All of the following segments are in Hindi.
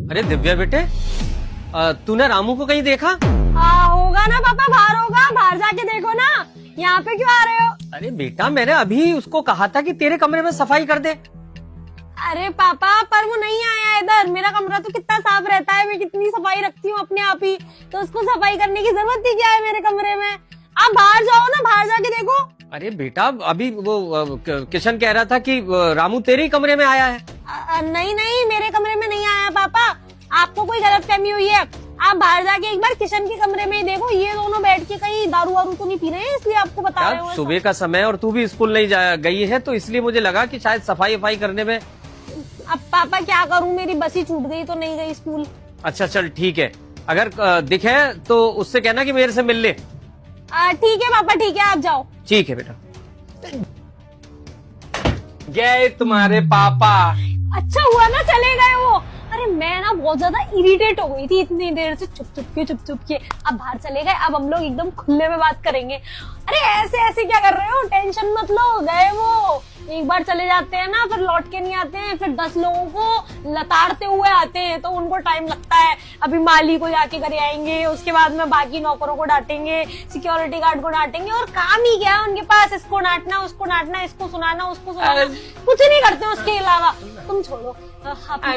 अरे दिव्या बेटे, तूने रामू को कहीं देखा? होगा ना पापा, बाहर होगा, बाहर जाके देखो ना, यहाँ पे क्यों आ रहे हो? अरे बेटा, मैंने अभी उसको कहा था कि तेरे कमरे में सफाई कर दे। अरे पापा, पर वो नहीं आया इधर। मेरा कमरा तो कितना साफ रहता है, मैं कितनी सफाई रखती हूँ अपने आप ही, तो उसको सफाई करने की जरूरत ही क्या है मेरे कमरे में? आप बाहर जाओ ना, बाहर जाके देखो। अरे बेटा, अभी वो किशन कह रहा था कि रामू तेरे ही कमरे में आया है। नहीं नहीं, मेरे कमरे में नहीं आया पापा, आपको कोई गलतफहमी हुई है। आप बाहर जाके एक बार किशन के कमरे में ही देखो, ये दोनों बैठ के कहीं दारू वारू तो नहीं पी रहे हैं, इसलिए आपको बता रहे हो। सुबह का समय और तू भी स्कूल नहीं गई है, तो इसलिए मुझे लगा कि शायद सफाई वफाई करने में। अब पापा क्या करूं, मेरी बस ही छूट गई तो नहीं गई स्कूल। अच्छा चल ठीक है, अगर दिखे तो उससे कहना कि मेरे से मिल ले। ठीक है पापा, ठीक है, आप जाओ। ठीक है बेटा। गए तुम्हारे पापा। अच्छा हुआ ना चले गए वो। अरे मैं ना बहुत ज्यादा इरिटेट हो गई थी इतनी देर से चुप चुप के। अब बाहर चले गए, अब हम लोग एकदम खुले में बात करेंगे। अरे ऐसे ऐसे क्या कर रहे हो, टेंशन मत लो, गए वो। एक बार चले जाते हैं ना, फिर लौट के नहीं आते हैं, फिर 10 लोगों को लताड़ते हुए आते हैं, तो उनको टाइम लगता है। अभी माली को जाके करे आएंगे, उसके बाद में बाकी नौकरों को डांटेंगे, सिक्योरिटी गार्ड को डांटेंगे, और काम ही क्या है उनके पास, इसको डांटना, उसको डांटना, इसको सुनाना, उसको सुनाना, कुछ नहीं करते उसके अलावा। तुम छोड़ो।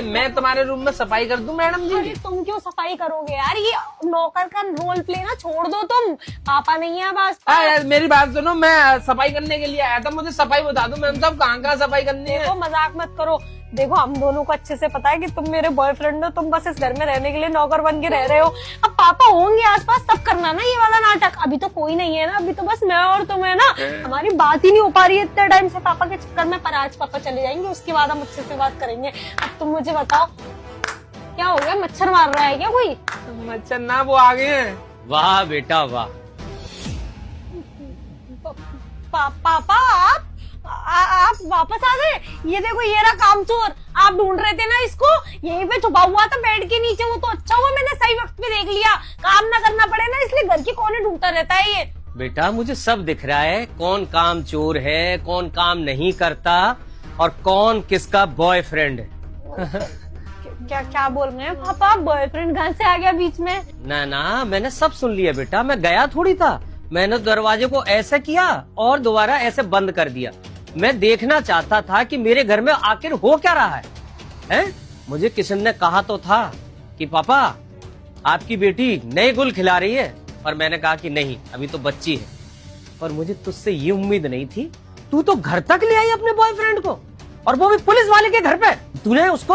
मैं तुम्हारे रूम में सफाई कर दूं मैडम जी? अरे तुम क्यों सफाई करोगे यार, ये नौकर का रोल प्ले ना छोड़ दो तुम। पापा नहीं है बस। मेरी बात सुनो, मैं सफाई करने के लिए आया था, मुझे सफाई बता दो मैम साहब, कहाँ सफाई करनी है? देखो मजाक मत करो, देखो हम दोनों को अच्छे से पता है कि तुम मेरे बॉयफ्रेंड हो, तुम बस इस घर में रहने के लिए नौकर बन के रह रहे हो। अब पापा होंगे आसपास तब करना ना ये वाला नाटक, अभी तो कोई नहीं है ना, अभी तो बस मैं और तुम है ना। हमारी बात ही नहीं हो पा रही है इतने टाइम से पापा के चक्कर में, पर आज पापा चले जाएंगे, उसके बाद हम अच्छे से बात करेंगे। अब तुम मुझे बताओ क्या हो गया, मच्छर मार रहा है क्या कोई? मच्छर ना, वो आ गए हैं। वाह बेटा वाह। पापा आप वापस आ गए? ये देखो, ये रहा कामचोर, आप ढूंढ रहे थे ना इसको, यहीं पे छुपा हुआ था बेड के नीचे। वो तो अच्छा हुआ मैंने सही वक्त पे देख लिया, काम ना करना पड़े ना, इसलिए घर के कोने ढूंढता रहता है ये। बेटा मुझे सब दिख रहा है, कौन काम चोर है, कौन काम नहीं करता, और कौन किसका बॉयफ्रेंड है। क्या बोल रहे हैं पापा, बॉयफ्रेंड कहाँ से आ गया बीच में? ना, मैंने सब सुन लिया बेटा, मैं गया थोड़ी था, मैंने दरवाजे को ऐसे किया और दोबारा ऐसे बंद कर दिया। मैं देखना चाहता था कि मेरे घर में आखिर हो क्या रहा है, हैं? मुझे किशन ने कहा तो था कि पापा आपकी बेटी नए गुल खिला रही है, और मैंने कहा कि नहीं, अभी तो बच्ची है। पर मुझे तुझसे ये उम्मीद नहीं थी, तू तो घर तक ले आई अपने बॉयफ्रेंड को, और वो भी पुलिस वाले के घर पे। तूने उसको